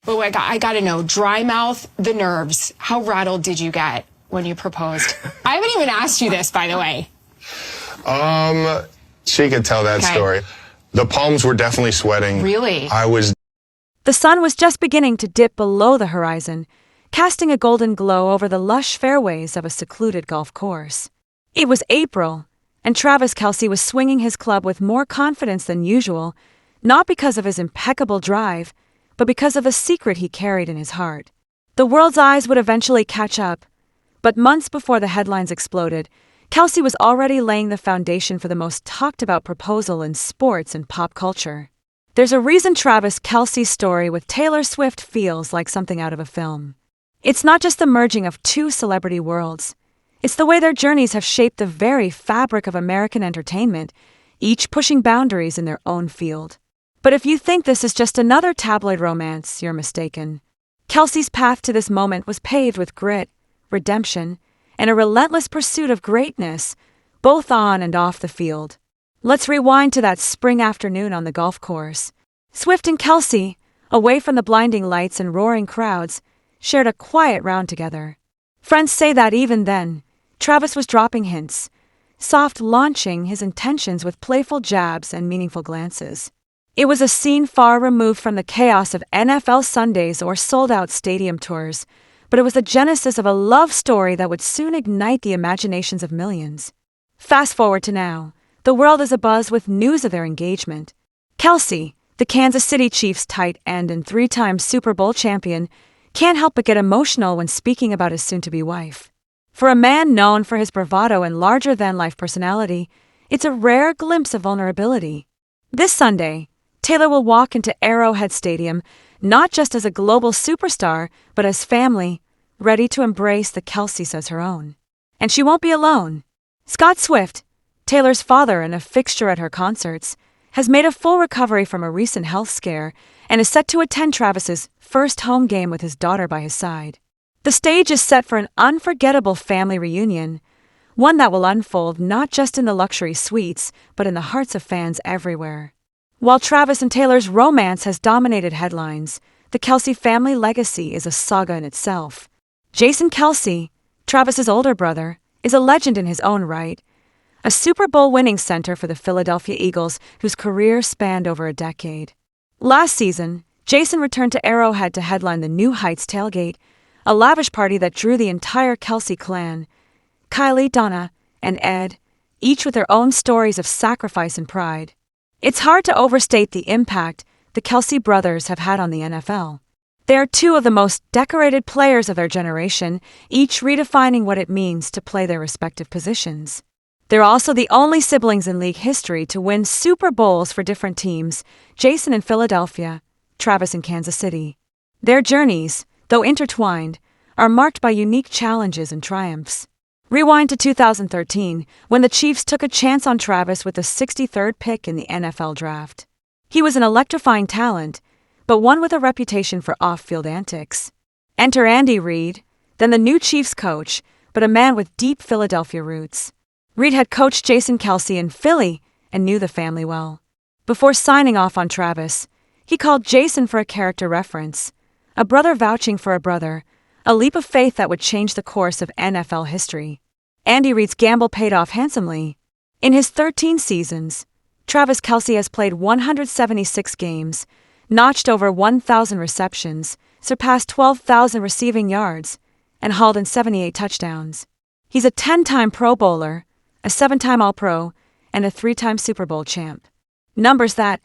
But I got to know, dry mouth, the nerves. How rattled did you get when you proposed? I haven't even asked you this, by the way. She could tell that story. The palms were definitely sweating. Really? The sun was just beginning to dip below the horizon, casting a golden glow over the lush fairways of a secluded golf course. It was April, and Travis Kelce was swinging his club with more confidence than usual, not because of his impeccable drive, but because of a secret he carried in his heart. The world's eyes would eventually catch up, but months before the headlines exploded, Kelce was already laying the foundation for the most talked-about proposal in sports and pop culture. There's a reason Travis Kelce's story with Taylor Swift feels like something out of a film. It's not just the merging of two celebrity worlds. It's the way their journeys have shaped the very fabric of American entertainment, each pushing boundaries in their own field. But if you think this is just another tabloid romance, you're mistaken. Kelce's path to this moment was paved with grit, redemption, and a relentless pursuit of greatness, both on and off the field. Let's rewind to that spring afternoon on the golf course. Swift and Kelce, away from the blinding lights and roaring crowds, shared a quiet round together. Friends say that even then, Travis was dropping hints, soft launching his intentions with playful jabs and meaningful glances. It was a scene far removed from the chaos of NFL Sundays or sold-out stadium tours, but it was the genesis of a love story that would soon ignite the imaginations of millions. Fast forward to now, the world is abuzz with news of their engagement. Kelce, the Kansas City Chiefs tight end and three-time Super Bowl champion, can't help but get emotional when speaking about his soon-to-be wife. For a man known for his bravado and larger-than-life personality, it's a rare glimpse of vulnerability. This Sunday, Taylor will walk into Arrowhead Stadium not just as a global superstar, but as family, ready to embrace the Kelces as her own. And she won't be alone. Scott Swift, Taylor's father and a fixture at her concerts, has made a full recovery from a recent health scare and is set to attend Travis's first home game with his daughter by his side. The stage is set for an unforgettable family reunion, one that will unfold not just in the luxury suites, but in the hearts of fans everywhere. While Travis and Taylor's romance has dominated headlines, the Kelce family legacy is a saga in itself. Jason Kelce, Travis's older brother, is a legend in his own right, a Super Bowl winning center for the Philadelphia Eagles whose career spanned over a decade. Last season, Jason returned to Arrowhead to headline the New Heights tailgate, a lavish party that drew the entire Kelce clan, Kylie, Donna, and Ed, each with their own stories of sacrifice and pride. It's hard to overstate the impact the Kelce brothers have had on the NFL. They are two of the most decorated players of their generation, each redefining what it means to play their respective positions. They're also the only siblings in league history to win Super Bowls for different teams, Jason in Philadelphia, Travis in Kansas City. Their journeys, though intertwined, are marked by unique challenges and triumphs. Rewind to 2013, when the Chiefs took a chance on Travis with the 63rd pick in the NFL draft. He was an electrifying talent, but one with a reputation for off-field antics. Enter Andy Reid, then the new Chiefs coach, but a man with deep Philadelphia roots. Reid had coached Jason Kelce in Philly and knew the family well. Before signing off on Travis, he called Jason for a character reference, a brother vouching for a brother, a leap of faith that would change the course of NFL history. Andy Reid's gamble paid off handsomely. In his 13 seasons, Travis Kelce has played 176 games, notched over 1,000 receptions, surpassed 12,000 receiving yards, and hauled in 78 touchdowns. He's a 10-time Pro Bowler, a 7-time All-Pro, and a 3-time Super Bowl champ. Numbers that,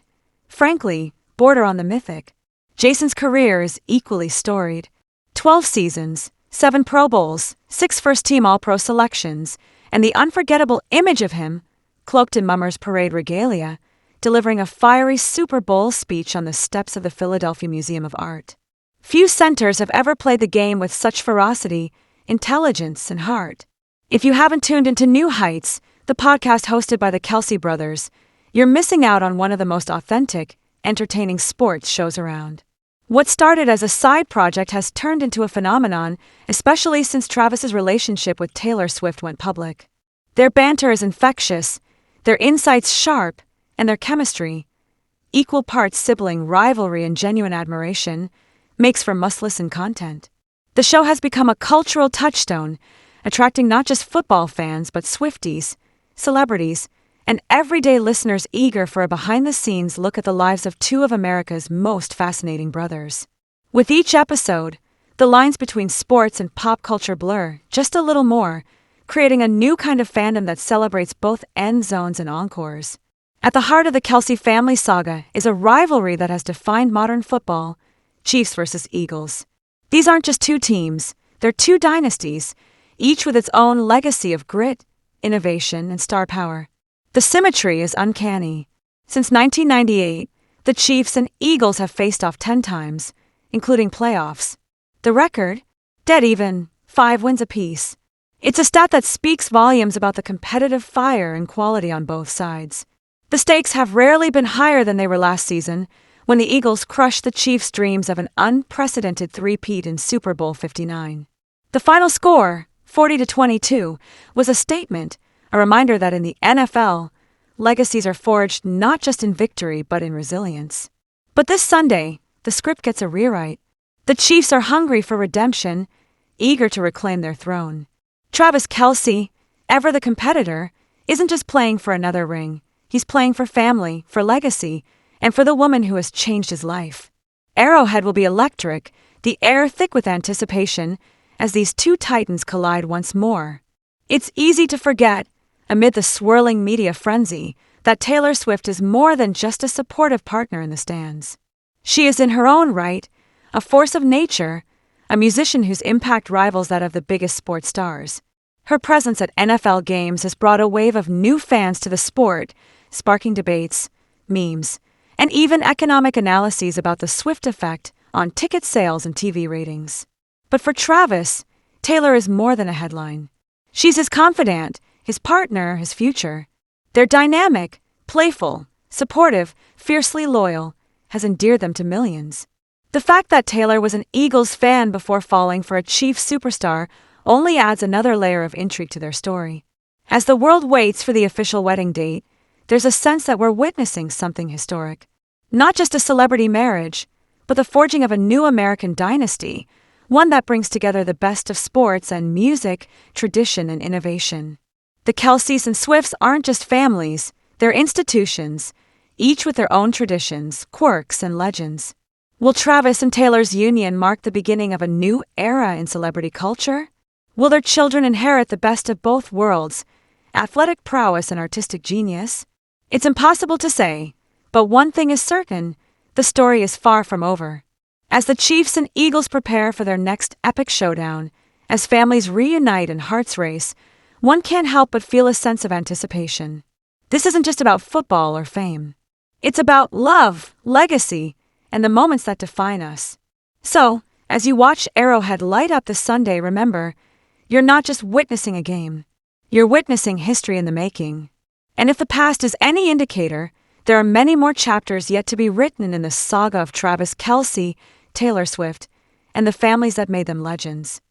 frankly, border on the mythic. Jason's career is equally storied. 12 seasons, 7 Pro Bowls, 6 first-team All-Pro selections, and the unforgettable image of him, cloaked in Mummers Parade regalia, delivering a fiery Super Bowl speech on the steps of the Philadelphia Museum of Art. Few centers have ever played the game with such ferocity, intelligence, and heart. If you haven't tuned into New Heights, the podcast hosted by the Kelce brothers, you're missing out on one of the most authentic, entertaining sports shows around. What started as a side project has turned into a phenomenon, especially since Travis's relationship with Taylor Swift went public. Their banter is infectious, their insights sharp, and their chemistry, equal parts sibling rivalry and genuine admiration, makes for must-listen content. The show has become a cultural touchstone, attracting not just football fans but Swifties, celebrities, and everyday listeners eager for a behind-the-scenes look at the lives of two of America's most fascinating brothers. With each episode, the lines between sports and pop culture blur just a little more, creating a new kind of fandom that celebrates both end zones and encores. At the heart of the Kelce family saga is a rivalry that has defined modern football: Chiefs versus Eagles. These aren't just two teams, they're two dynasties, each with its own legacy of grit, innovation, and star power. The symmetry is uncanny. Since 1998, the Chiefs and Eagles have faced off 10 times, including playoffs. The record? Dead even, 5 wins apiece. It's a stat that speaks volumes about the competitive fire and quality on both sides. The stakes have rarely been higher than they were last season, when the Eagles crushed the Chiefs' dreams of an unprecedented three-peat in Super Bowl 59. The final score, 40-22, was a statement, a reminder that in the NFL, legacies are forged not just in victory but in resilience. But this Sunday, the script gets a rewrite. The Chiefs are hungry for redemption, eager to reclaim their throne. Travis Kelce, ever the competitor, isn't just playing for another ring. He's playing for family, for legacy, and for the woman who has changed his life. Arrowhead will be electric, the air thick with anticipation, as these two titans collide once more. It's easy to forget, amid the swirling media frenzy, that Taylor Swift is more than just a supportive partner in the stands. She is in her own right a force of nature, a musician whose impact rivals that of the biggest sports stars. Her presence at NFL games has brought a wave of new fans to the sport, sparking debates, memes, and even economic analyses about the Swift effect on ticket sales and TV ratings. But for Travis, Taylor is more than a headline. She's his confidant, his partner, his future. Their dynamic, playful, supportive, fiercely loyal, has endeared them to millions. The fact that Taylor was an Eagles fan before falling for a Chiefs superstar only adds another layer of intrigue to their story. As the world waits for the official wedding date, there's a sense that we're witnessing something historic. Not just a celebrity marriage, but the forging of a new American dynasty, one that brings together the best of sports and music, tradition, and innovation. The Kelces and Swifts aren't just families, they're institutions, each with their own traditions, quirks, and legends. Will Travis and Taylor's union mark the beginning of a new era in celebrity culture? Will their children inherit the best of both worlds, athletic prowess and artistic genius? It's impossible to say, but one thing is certain, the story is far from over. As the Chiefs and Eagles prepare for their next epic showdown, as families reunite and hearts race, one can't help but feel a sense of anticipation. This isn't just about football or fame. It's about love, legacy, and the moments that define us. So, as you watch Arrowhead light up this Sunday, remember, you're not just witnessing a game. You're witnessing history in the making. And if the past is any indicator, there are many more chapters yet to be written in the saga of Travis Kelce, Taylor Swift, and the families that made them legends.